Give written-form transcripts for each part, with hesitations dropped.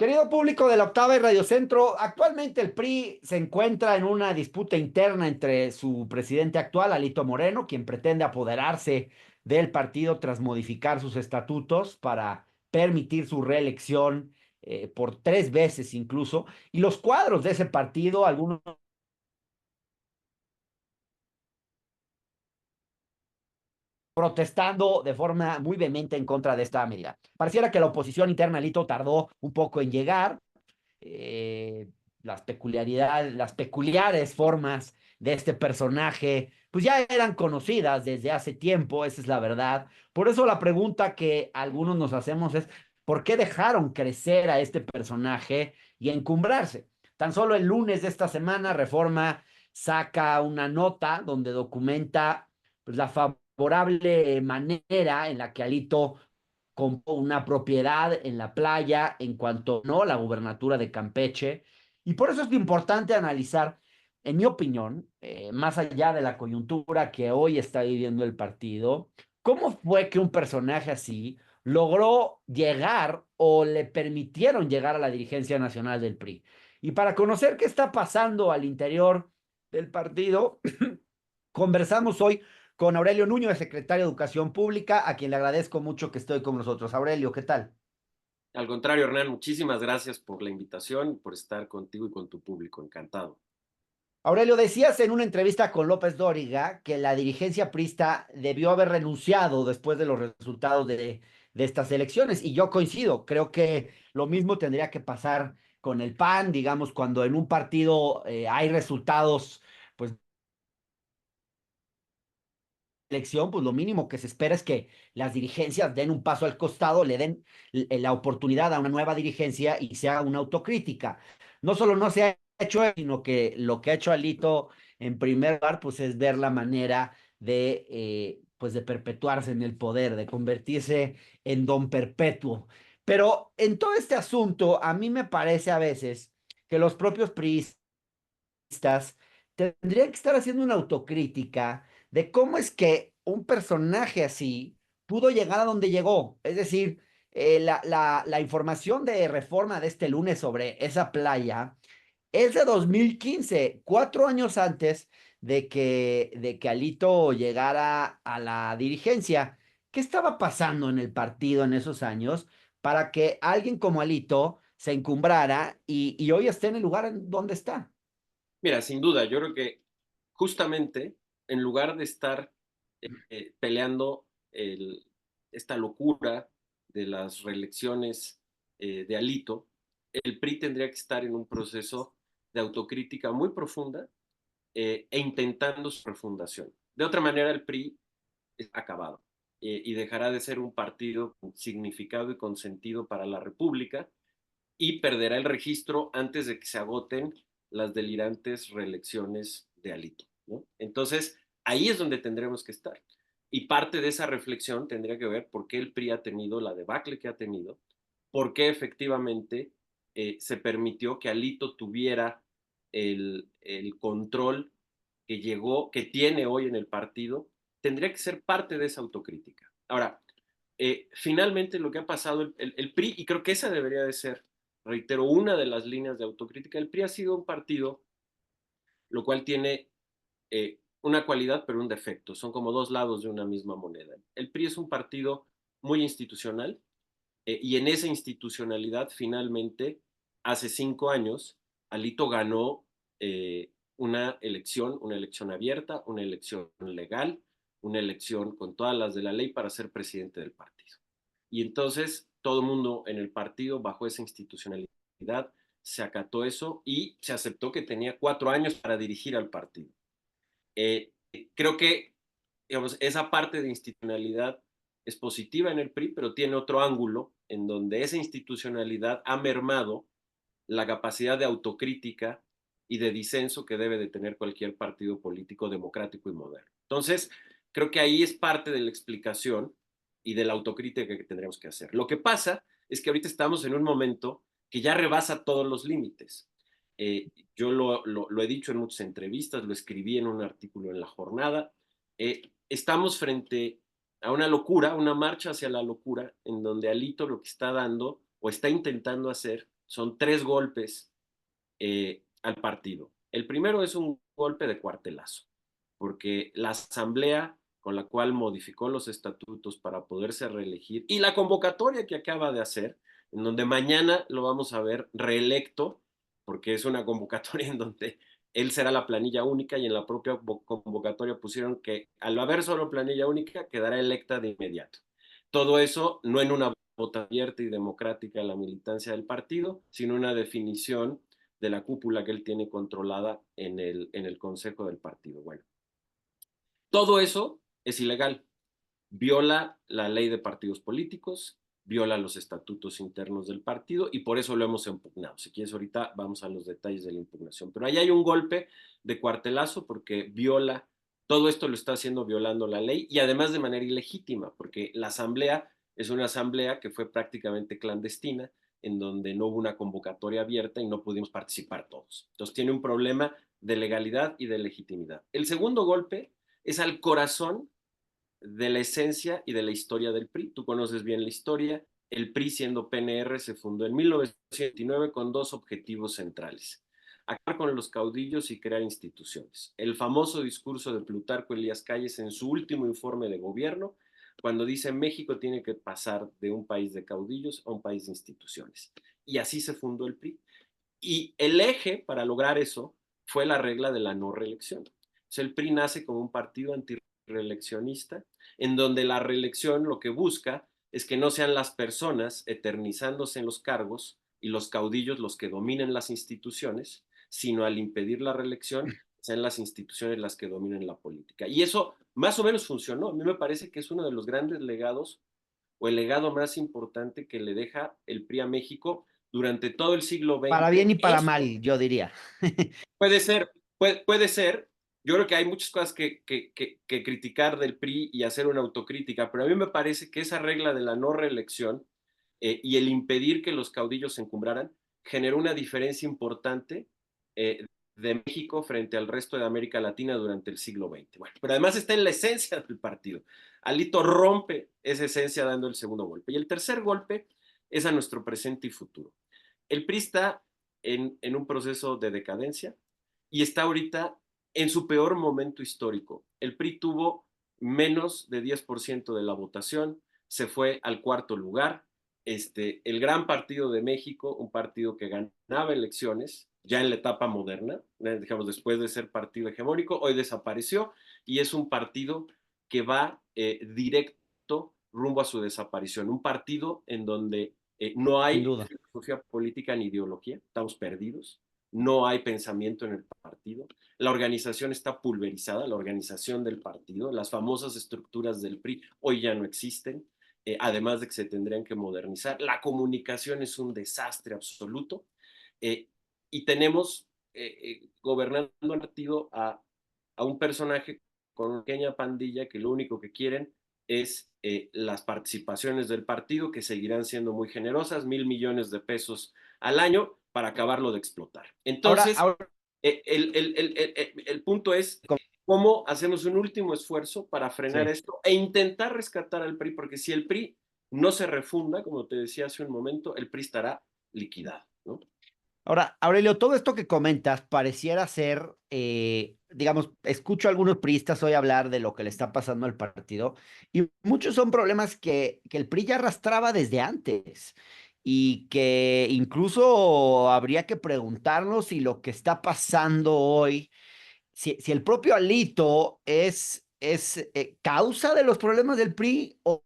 Querido público de la Octava y Radio Centro, actualmente el PRI se encuentra en una disputa interna entre su presidente actual, Alito Moreno, quien pretende apoderarse del partido tras modificar sus estatutos para permitir su reelección por 3 veces incluso, y los cuadros de ese partido, algunos protestando de forma muy vehemente en contra de esta medida. Pareciera que la oposición interna, Alito, tardó un poco en llegar. Las peculiaridades, las peculiares formas de este personaje, pues ya eran conocidas desde hace tiempo, esa es la verdad. Por eso la pregunta que algunos nos hacemos es, ¿por qué dejaron crecer a este personaje y encumbrarse? Tan solo el lunes de esta semana, Reforma saca una nota donde documenta pues, la favorable manera en la que Alito compró una propiedad en la playa en cuanto no la gubernatura de Campeche. Y por eso es importante analizar, en mi opinión, más allá de la coyuntura que hoy está viviendo el partido, cómo fue que un personaje así logró llegar o le permitieron llegar a la dirigencia nacional del PRI. Y para conocer qué está pasando al interior del partido, conversamos hoy con Aurelio Nuño, el secretario de Educación Pública, a quien le agradezco mucho que esté con nosotros. Aurelio, ¿qué tal? Al contrario, Hernán, muchísimas gracias por la invitación, por estar contigo y con tu público. Encantado. Aurelio, decías en una entrevista con López Dóriga que la dirigencia prista debió haber renunciado después de los resultados de estas elecciones, y yo coincido, creo que lo mismo tendría que pasar con el PAN, digamos, cuando en un partido hay resultados, pues elección, pues lo mínimo que se espera es que las dirigencias den un paso al costado, le den la oportunidad a una nueva dirigencia y se haga una autocrítica. No solo no se ha hecho, sino que lo que ha hecho Alito en primer lugar, pues es ver la manera de, pues de perpetuarse en el poder, de convertirse en don perpetuo. Pero en todo este asunto, a mí me parece a veces que los propios priistas tendrían que estar haciendo una autocrítica de cómo es que un personaje así pudo llegar a donde llegó. Es decir, la información de Reforma de este lunes sobre esa playa es de 2015, 4 años antes de que Alito llegara a la dirigencia. ¿Qué estaba pasando en el partido en esos años para que alguien como Alito se encumbrara y hoy esté en el lugar en donde está? Mira, sin duda, yo creo que justamente en lugar de estar peleando esta locura de las reelecciones de Alito, el PRI tendría que estar en un proceso de autocrítica muy profunda e intentando su refundación. De otra manera, el PRI es acabado y dejará de ser un partido con significado y con sentido para la República y perderá el registro antes de que se agoten las delirantes reelecciones de Alito, ¿no? Entonces, ahí es donde tendremos que estar. Y parte de esa reflexión tendría que ver por qué el PRI ha tenido la debacle que ha tenido, por qué efectivamente se permitió que Alito tuviera el control que llegó, que tiene hoy en el partido, tendría que ser parte de esa autocrítica. Ahora, finalmente lo que ha pasado el PRI, y creo que esa debería de ser, reitero, una de las líneas de autocrítica, el PRI ha sido un partido, lo cual tiene una cualidad pero un defecto, son como dos lados de una misma moneda. El PRI es un partido muy institucional y en esa institucionalidad finalmente, hace 5 años, Alito ganó una elección abierta, una elección legal, una elección con todas las de la ley para ser presidente del partido. Y entonces todo el mundo en el partido, bajo esa institucionalidad, se acató eso y se aceptó que tenía 4 años para dirigir al partido. Eh, Creo que digamos, esa parte de institucionalidad es positiva en el PRI, pero tiene otro ángulo en donde esa institucionalidad ha mermado la capacidad de autocrítica y de disenso que debe de tener cualquier partido político democrático y moderno. Entonces, creo que ahí es parte de la explicación y de la autocrítica que tendremos que hacer. Lo que pasa es que ahorita estamos en un momento que ya rebasa todos los límites. Yo lo he dicho en muchas entrevistas, lo escribí en un artículo en La Jornada. Estamos frente a una locura, una marcha hacia la locura, en donde Alito lo que está dando o está intentando hacer son 3 golpes al partido. El primero es un golpe de cuartelazo, porque la asamblea con la cual modificó los estatutos para poderse reelegir y la convocatoria que acaba de hacer, en donde mañana lo vamos a ver reelecto, porque es una convocatoria en donde él será la planilla única y en la propia convocatoria pusieron que al haber solo planilla única quedará electa de inmediato. Todo eso no en una vota abierta y democrática a la militancia del partido, sino una definición de la cúpula que él tiene controlada en el consejo del partido. Bueno, todo eso es ilegal, viola la ley de partidos políticos, viola los estatutos internos del partido y por eso lo hemos impugnado. Si quieres, ahorita vamos a los detalles de la impugnación. Pero ahí hay un golpe de cuartelazo porque viola, todo esto lo está haciendo violando la ley y además de manera ilegítima, porque la asamblea es una asamblea que fue prácticamente clandestina, en donde no hubo una convocatoria abierta y no pudimos participar todos. Entonces tiene un problema de legalidad y de legitimidad. El segundo golpe es al corazón de la esencia y de la historia del PRI. Tú conoces bien la historia. El PRI, siendo PNR, se fundó en 1929 con 2 objetivos centrales: acabar con los caudillos y crear instituciones. El famoso discurso de Plutarco Elías Calles en su último informe de gobierno, cuando dice México tiene que pasar de un país de caudillos a un país de instituciones. Y así se fundó el PRI. Y el eje para lograr eso fue la regla de la no reelección. O sea, el PRI nace como un partido antireeleccionista, en donde la reelección lo que busca es que no sean las personas eternizándose en los cargos y los caudillos los que dominen las instituciones, sino al impedir la reelección, sean las instituciones las que dominen la política. Y eso más o menos funcionó. A mí me parece que es uno de los grandes legados o el legado más importante que le deja el PRI a México durante todo el siglo Para bien XX. y para mal, yo diría. Puede ser, puede ser. Yo creo que hay muchas cosas que criticar del PRI y hacer una autocrítica, pero a mí me parece que esa regla de la no reelección y el impedir que los caudillos se encumbraran generó una diferencia importante eh, de México frente al resto de América Latina durante el siglo XX. Bueno, pero además está en la esencia del partido. Alito rompe esa esencia dando el segundo golpe. Y el tercer golpe es a nuestro presente y futuro. El PRI está en un proceso de decadencia y está ahorita en su peor momento histórico. El PRI tuvo menos de 10% de la votación, se fue al cuarto lugar. El Gran Partido de México, un partido que ganaba elecciones ya en la etapa moderna, digamos, después de ser partido hegemónico, hoy desapareció y es un partido que va directo rumbo a su desaparición. Un partido en donde no Sin hay duda. filosofía política ni ideología, estamos perdidos, no hay pensamiento en el partido, la organización está pulverizada, la organización del partido, las famosas estructuras del PRI hoy ya no existen, además de que se tendrían que modernizar, la comunicación es un desastre absoluto, eh, y tenemos gobernando el partido a un personaje con una pequeña pandilla que lo único que quieren es las participaciones del partido, que seguirán siendo muy generosas, 1,000 millones de pesos al año para acabarlo de explotar. Ahora, Entonces, ahora el punto es cómo hacemos un último esfuerzo para frenar sí. esto e intentar rescatar al PRI, porque si el PRI no se refunda, como te decía hace un momento, el PRI estará liquidado, ¿no? Ahora, Aurelio, todo esto que comentas pareciera ser, digamos, escucho a algunos priistas hoy hablar de lo que le está pasando al partido y muchos son problemas que el PRI ya arrastraba desde antes y que incluso habría que preguntarnos si lo que está pasando hoy, si el propio Alito es causa de los problemas del PRI o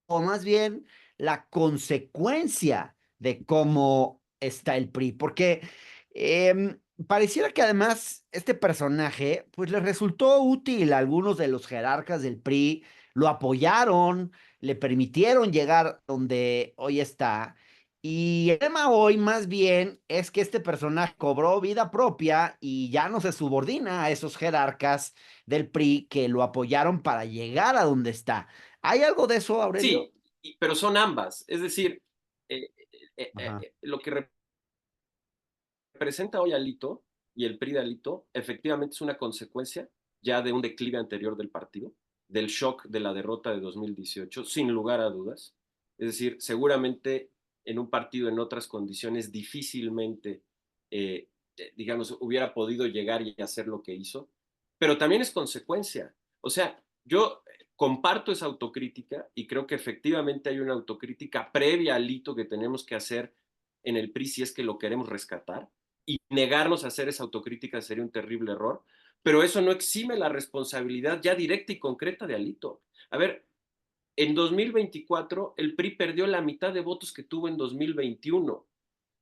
más bien la consecuencia de cómo está el PRI, porque pareciera que además este personaje pues le resultó útil a algunos de los jerarcas del PRI, lo apoyaron, le permitieron llegar donde hoy está. Y el tema hoy más bien es que este personaje cobró vida propia y ya no se subordina a esos jerarcas del PRI que lo apoyaron para llegar a donde está. ¿Hay algo de eso, Aurelio? Sí, pero son ambas. Es decir, eh, Ajá. lo que representa hoy Alito y el PRI de Alito efectivamente es una consecuencia ya de un declive anterior del partido, del shock de la derrota de 2018, sin lugar a dudas. Es decir, seguramente en un partido en otras condiciones difícilmente, digamos, hubiera podido llegar y hacer lo que hizo, pero también es consecuencia. O sea, yo comparto esa autocrítica y creo que efectivamente hay una autocrítica previa al hito que tenemos que hacer en el PRI si es que lo queremos rescatar, y negarnos a hacer esa autocrítica sería un terrible error, pero eso no exime la responsabilidad ya directa y concreta de Alito. A ver, en 2024 el PRI perdió la mitad de votos que tuvo en 2021.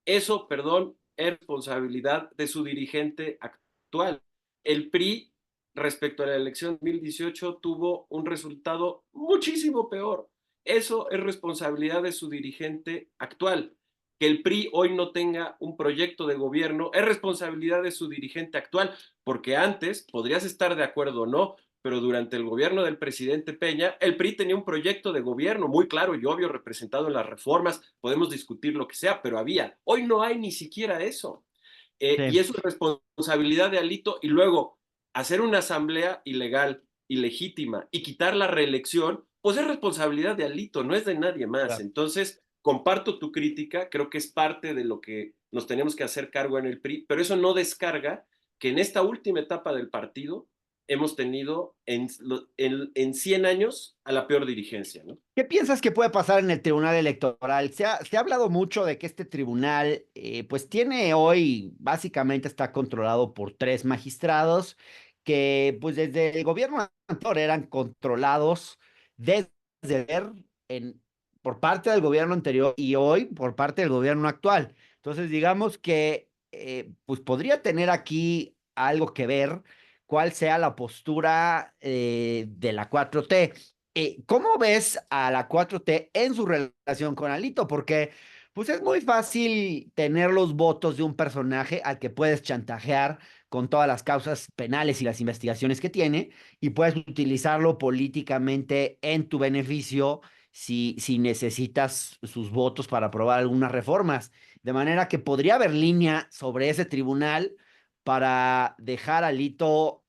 Eso, perdón, es responsabilidad de su dirigente actual. El PRI, respecto a la elección de 2018, tuvo un resultado muchísimo peor. Eso es responsabilidad de su dirigente actual. Que el PRI hoy no tenga un proyecto de gobierno es responsabilidad de su dirigente actual, porque antes podrías estar de acuerdo o no, pero durante el gobierno del presidente Peña, el PRI tenía un proyecto de gobierno muy claro y obvio representado en las reformas, podemos discutir lo que sea, pero había. Hoy no hay ni siquiera eso. Y Sí, eso es responsabilidad de Alito, y luego hacer una asamblea ilegal, ilegítima, y quitar la reelección, pues es responsabilidad de Alito, no es de nadie más. claro. Entonces, comparto tu crítica, creo que es parte de lo que nos tenemos que hacer cargo en el PRI, pero eso no descarga que en esta última etapa del partido hemos tenido en 100 años a la peor dirigencia, ¿no? ¿Qué piensas que puede pasar en el Tribunal Electoral? Se ha hablado mucho de que este tribunal, pues tiene hoy, básicamente está controlado por tres magistrados que, pues desde el gobierno anterior eran controlados desde ver en, por parte del gobierno anterior y hoy por parte del gobierno actual. Entonces, digamos que, pues podría tener aquí algo que ver cuál sea la postura, de la 4T. ¿Cómo ves a la 4T en su relación con Alito? Porque pues es muy fácil tener los votos de un personaje al que puedes chantajear con todas las causas penales y las investigaciones que tiene, y puedes utilizarlo políticamente en tu beneficio si necesitas sus votos para aprobar algunas reformas. De manera que podría haber línea sobre ese tribunal para dejar a Alito,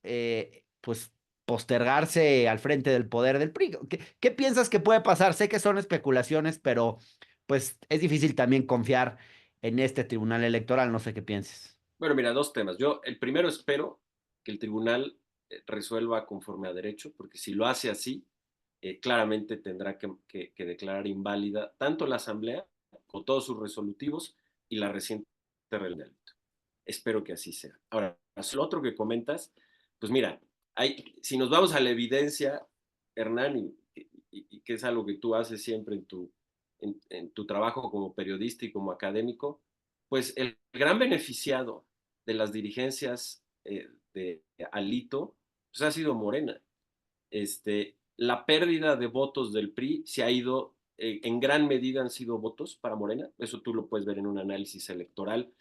pues postergarse al frente del poder del PRI. ¿Qué piensas que puede pasar? Sé que son especulaciones, pero pues es difícil también confiar en este tribunal electoral. No sé qué pienses. Bueno, mira, dos temas. Yo, el primero, espero que el tribunal resuelva conforme a derecho, porque si lo hace así, claramente tendrá que declarar inválida tanto la Asamblea con todos sus resolutivos y la reciente reunión de Alito. Espero que así sea. Ahora, lo otro que comentas, pues mira, si nos vamos a la evidencia, Hernán, y que es algo que tú haces siempre en tu trabajo como periodista y como académico, pues el gran beneficiado de las dirigencias de Alito pues ha sido Morena. La pérdida de votos del PRI se ha ido, en gran medida han sido votos para Morena, eso tú lo puedes ver en un análisis electoral,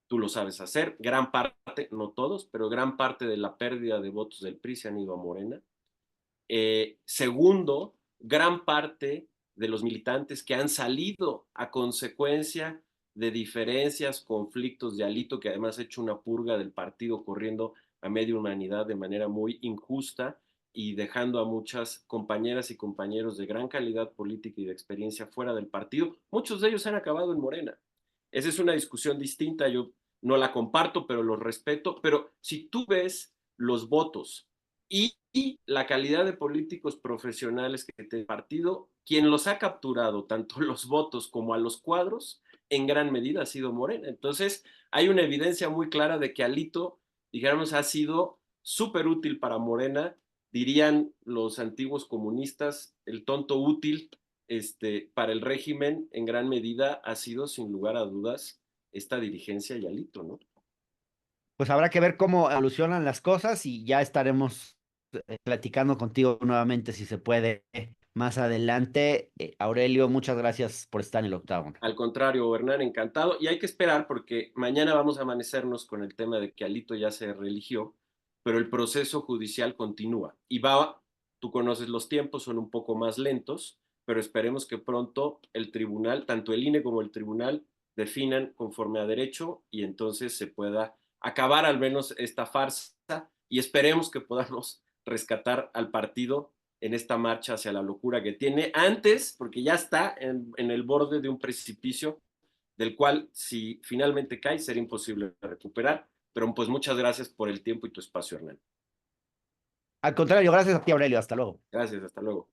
tú lo sabes hacer, gran parte, no todos, pero gran parte de la pérdida de votos del PRI se han ido a Morena. Segundo, gran parte de los militantes que han salido a consecuencia de diferencias, conflictos de Alito, que además ha hecho una purga del partido corriendo a media humanidad de manera muy injusta y dejando a muchas compañeras y compañeros de gran calidad política y de experiencia fuera del partido, muchos de ellos han acabado en Morena. Esa es una discusión distinta, yo no la comparto, pero los respeto, pero si tú ves los votos y la calidad de políticos profesionales que tiene el partido, quien los ha capturado, tanto los votos como a los cuadros, en gran medida ha sido Morena. Entonces, hay una evidencia muy clara de que Alito, digamos, ha sido súper útil para Morena, dirían los antiguos comunistas, el tonto útil para el régimen, en gran medida ha sido, sin lugar a dudas, esta dirigencia y Alito, ¿no? Pues habrá que ver cómo evolucionan las cosas y ya estaremos, platicando contigo nuevamente si se puede, más adelante. Aurelio, muchas gracias por estar en el octágono. Al contrario, Hernán, encantado. Y hay que esperar porque mañana vamos a amanecernos con el tema de que Alito ya se religió, pero el proceso judicial continúa. Y va, tú conoces los tiempos, son un poco más lentos, pero esperemos que pronto el tribunal, tanto el INE como el tribunal, definan conforme a derecho y entonces se pueda acabar al menos esta farsa y esperemos que podamos rescatar al partido en esta marcha hacia la locura que tiene antes, porque ya está en el borde de un precipicio del cual si finalmente cae será imposible recuperar. Pero pues muchas gracias por el tiempo y tu espacio, Hernán. Al contrario, gracias a ti, Aurelio. Hasta luego. Gracias, hasta luego.